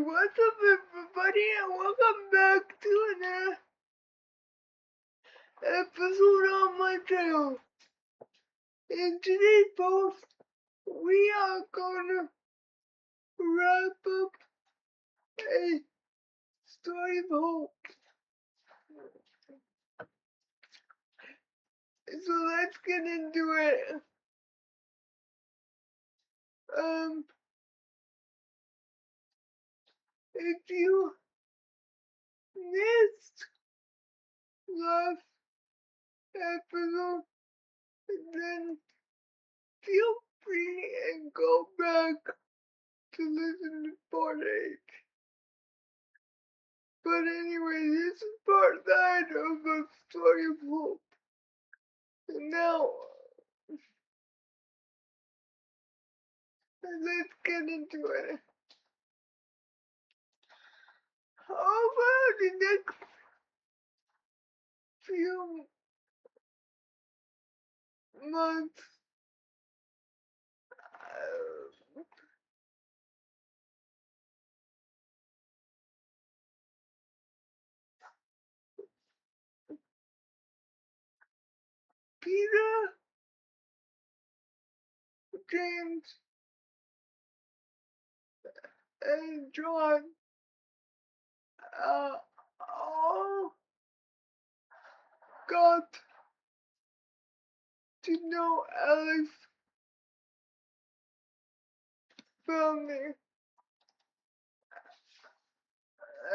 what's up everybody and welcome back to another episode on my channel. In today's post, we are gonna wrap up a story of hope. So let's get into it. If you missed last episode, then feel free and go back to listen to part 8. But anyway, this is part 9 of a story of hope. And now, let's get into it. Over the next few months, Peter, James, and John all got to know Alex family.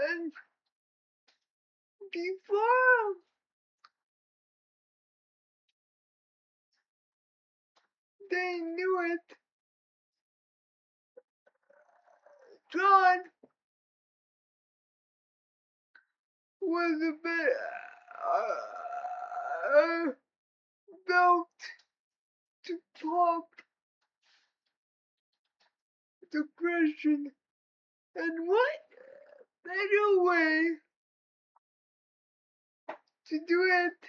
And before they knew it, John was a bit about to pop depression, and what better way to do it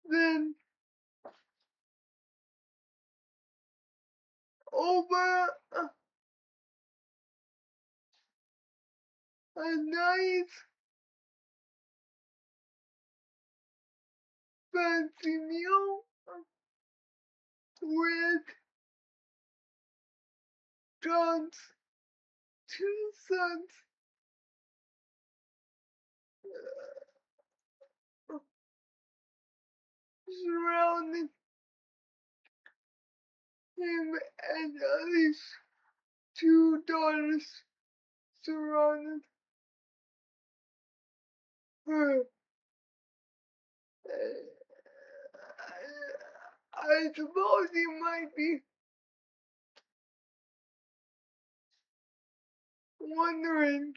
than over a nice fancy meal with John's 2 sons surrounding him and at least 2 daughters surrounding her. I suppose you might be wondering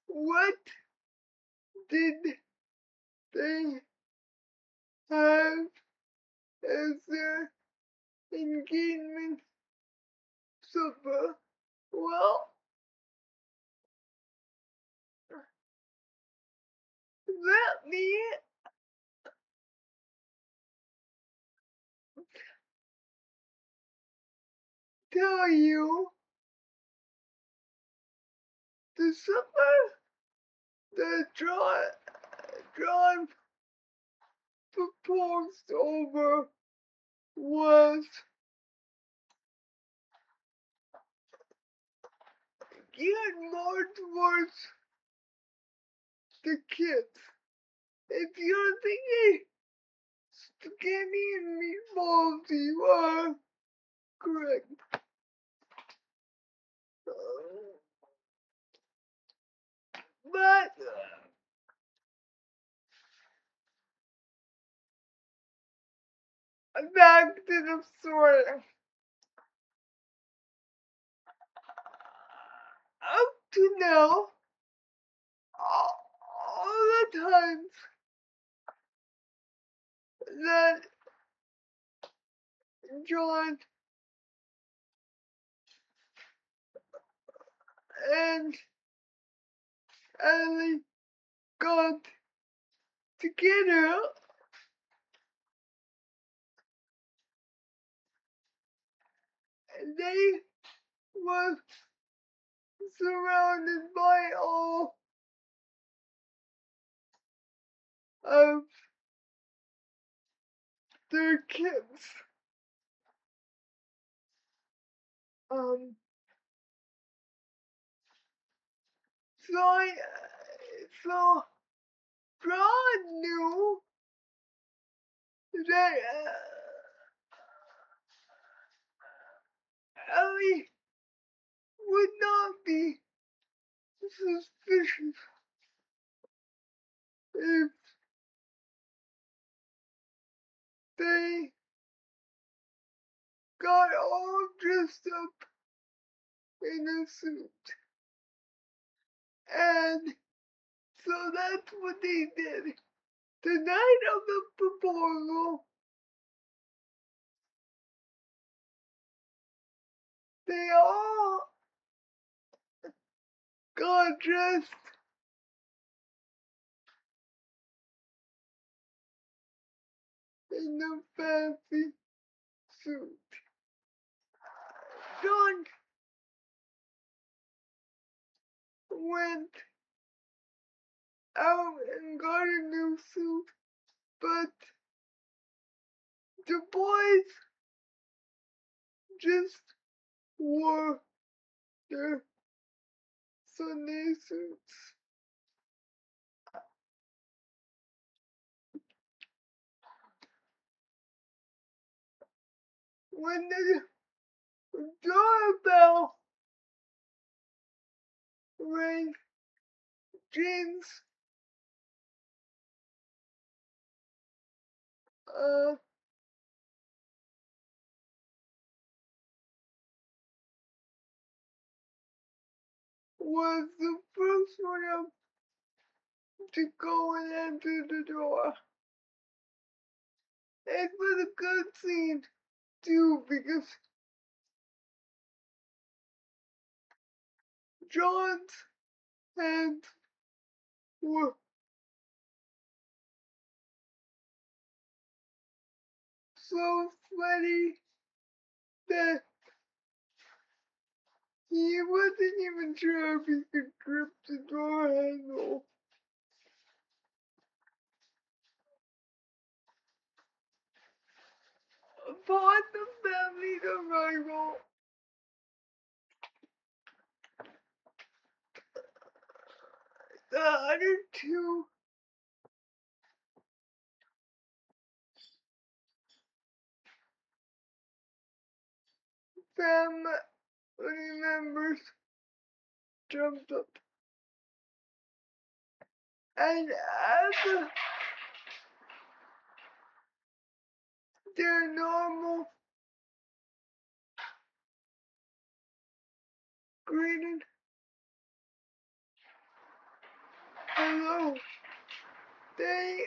what did they have as their engagement supper? Well, let me tell you the supper that John proposed over was geared more towards the kids. If you're thinking spaghetti and meatballs, you are correct. But back to the story. Up to now, all the times that John and Ellie got together, they were surrounded by all of their kids. Um, so God knew that Ellie would not be suspicious if they got all dressed up in a suit. And so that's what they did. The night of the proposal, they all got dressed in a fancy suit. John went out and got a new suit, but the boys just wore their Sunday suits. When the doorbell rang, James uh, was the first one up to go and enter the door. It was a good scene too because John's hands were so sweaty that he wasn't even sure if he could grip the door handle. Upon the family's arrival, the other two family members jumped up, and as their normal greeting, hello, they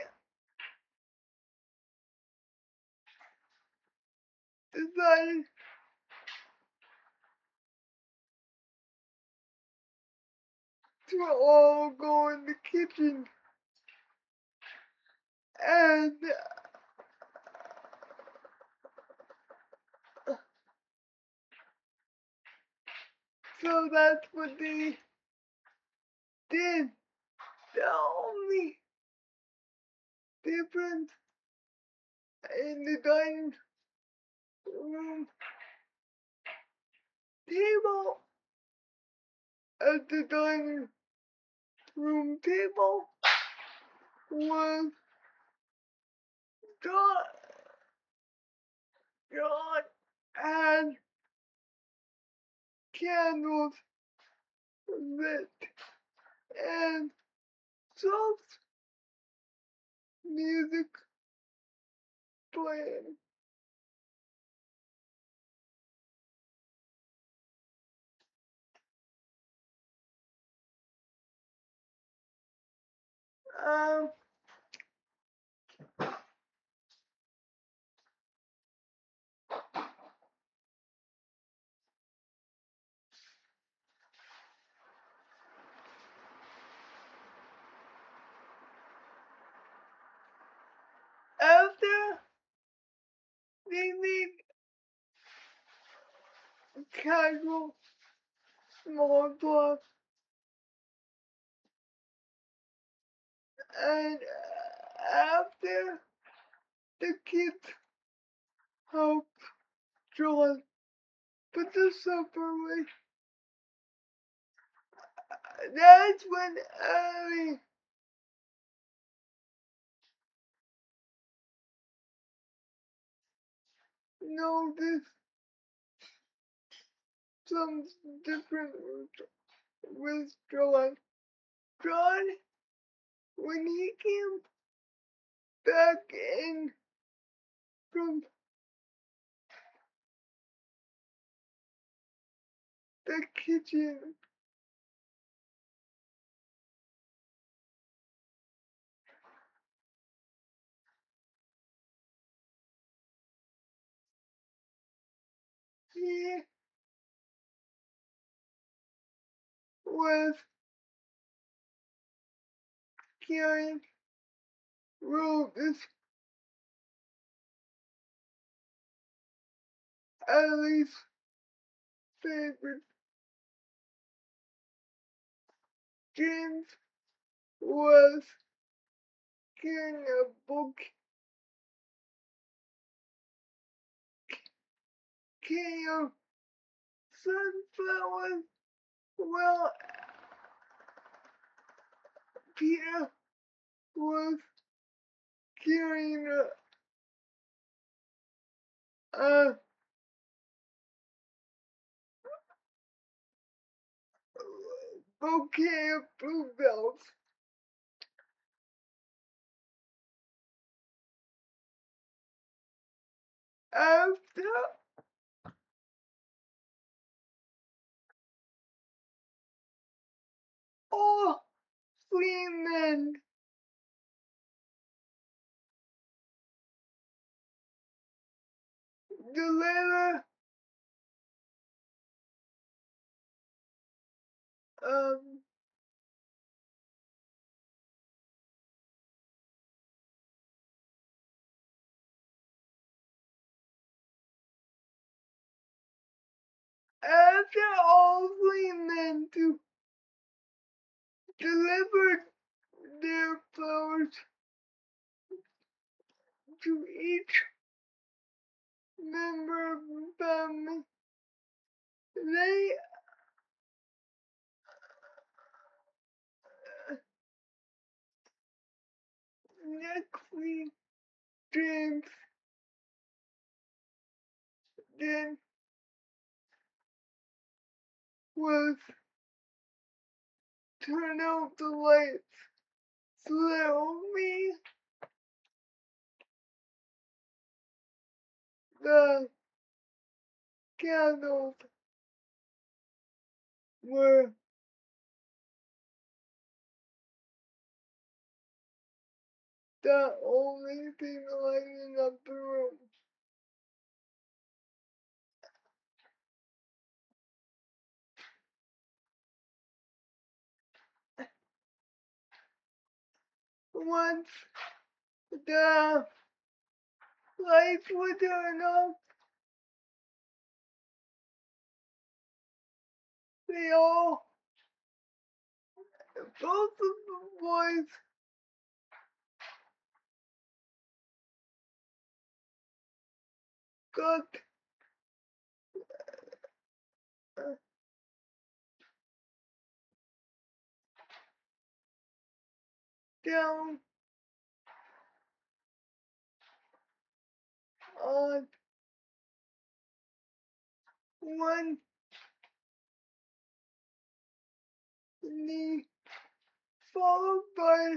decided to all go in the kitchen, and so that's what they did. The only difference in the dining room table, at the dining room table, was John, John had candles lit and soft music playing. Um, after they made casual small talk, and after the kids help John put the supper away, that's when Ellie noticed some different with John. John, when he came back in from the kitchen, he was carrying Rose's Ellie's favorite. James was carrying a bouquet of sunflowers. Well, Peter was carrying a bouquet of bluebells. After all three men deliver um after all three men to deliver their flowers to each member of the family, they next James did was turn out the lights so that only the candles were the only thing lighting up the room. Once the lights were turned off, they all, both of the boys, got down on one knee, followed by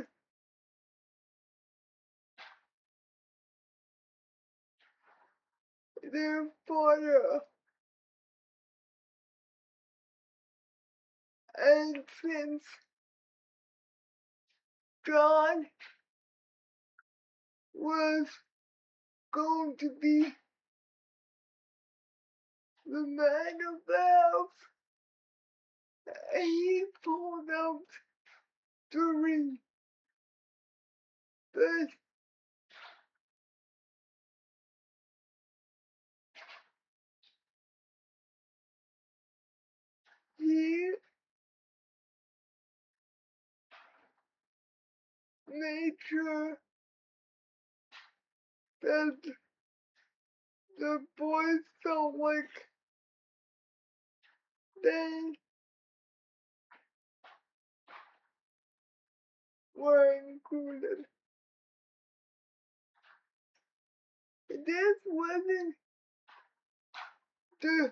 their father. And since John was going to be the man of the house, he pulled out the ring. But made sure that the boys felt like they were included. This wasn't the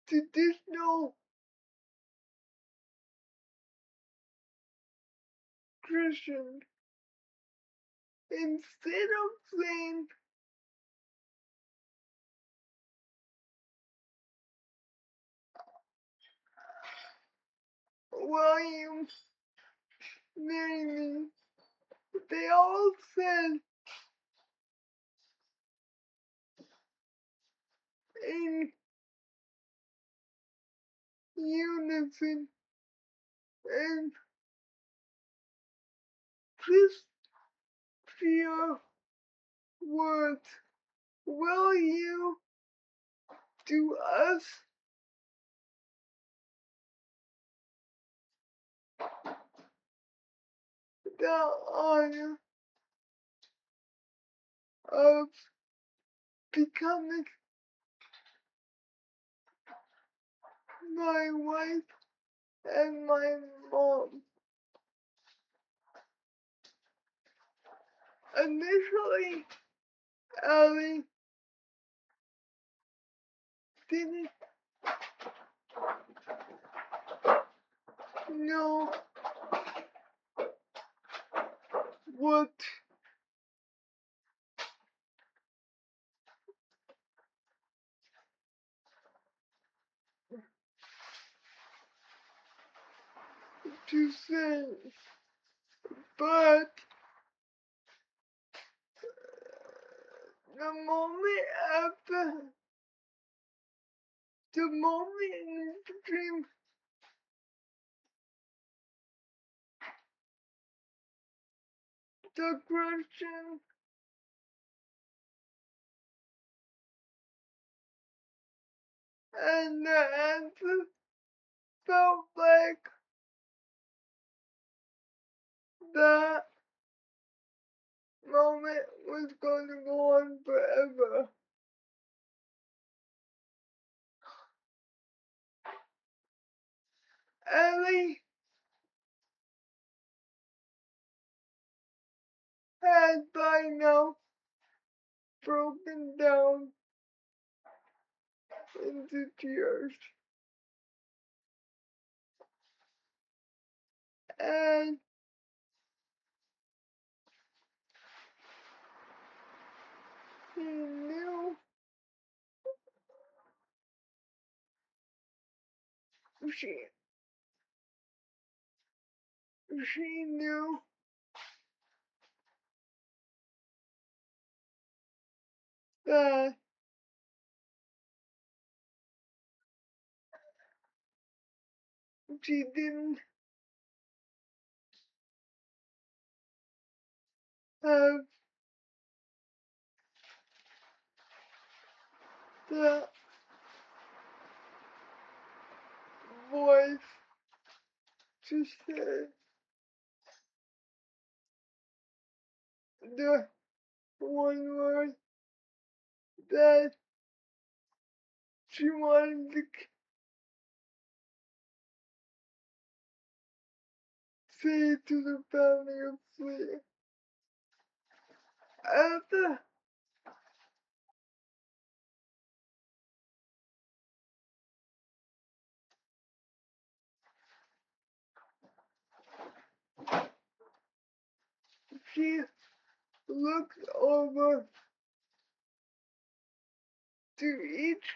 traditional Christian. Instead of saying, William, marry me, they all said in unison and Christian words. Will you do us the honor of becoming my wife and my mom? Initially, Ellie didn't know what to say, but the moment after, the moment in between the question and the answer felt like that moment was going to go on forever. Ellie had by now broken down into tears, and he knew she she knew that she didn't have the voice to say the one word that she wanted to say to the family of Flea. After she looked over to each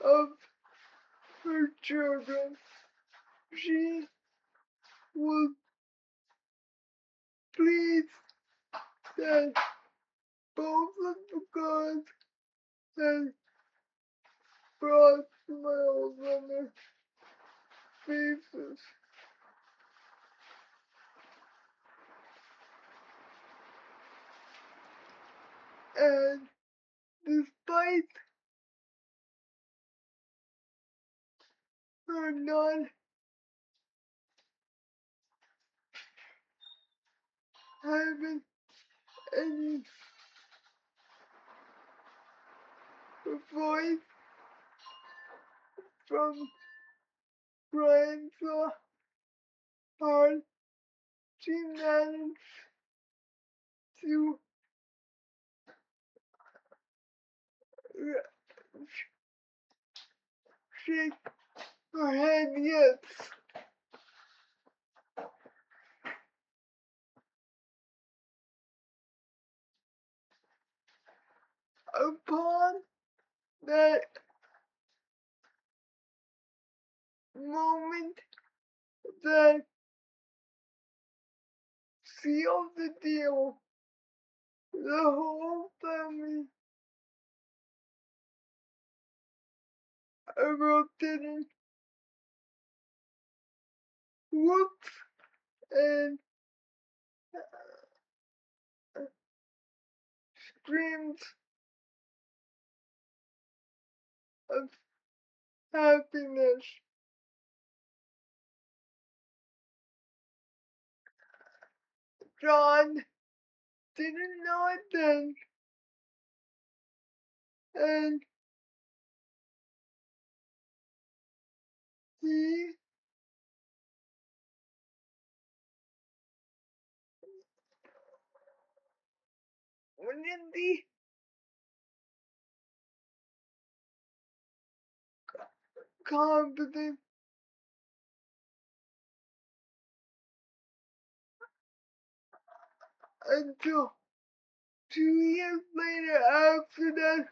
of her children, she was pleased that both of the girls had brought smiles on their faces. And despite her not having any voice from trying so hard to manage to shake her head yes. Upon that moment that sealed the deal, the whole family erupted in whoops and screams of happiness. John didn't know it then, and he wouldn't be confident until 2 years later after that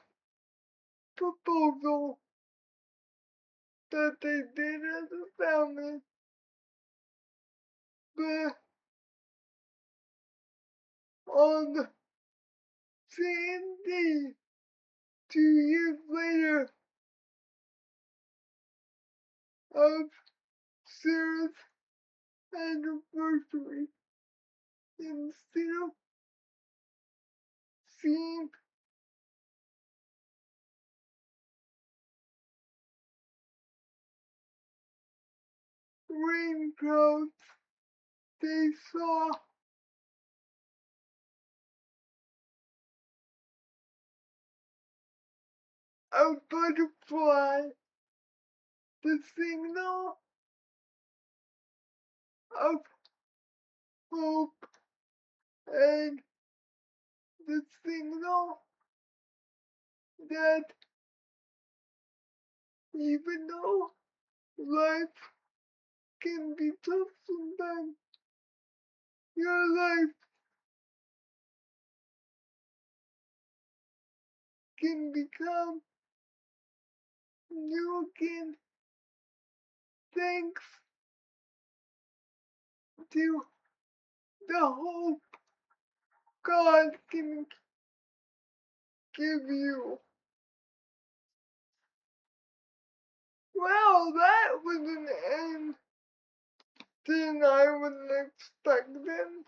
proposal that they did as a family. But on the same day, 2 years later of Sarah's anniversary, instead of seeing raincoats, they saw a butterfly, the signal of hope and the signal that even though life can be tough sometimes, your life can become new again thanks to the hope God can give you. Well, that was an end than I wasn't expecting.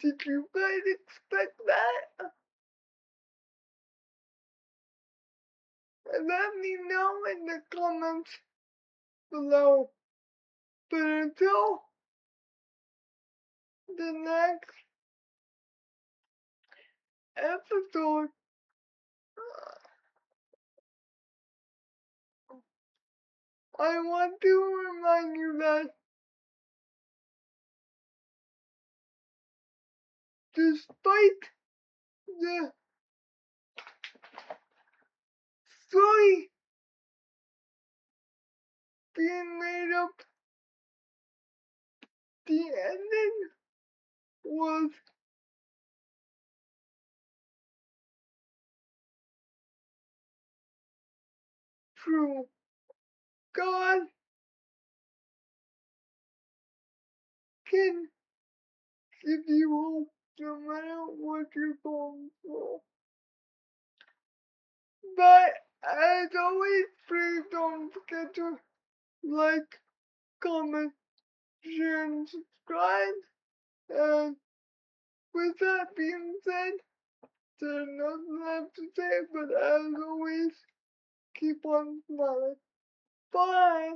Did you guys expect that? Let me know in the comments below. But until the next episode, I want to remind you that despite the story being made up, the ending was true. God can give you hope no matter what you're going through. But as always, please don't forget to like, comment, share, and subscribe. And with that being said, there's nothing left to say, but as always, keep on smiling. Bye!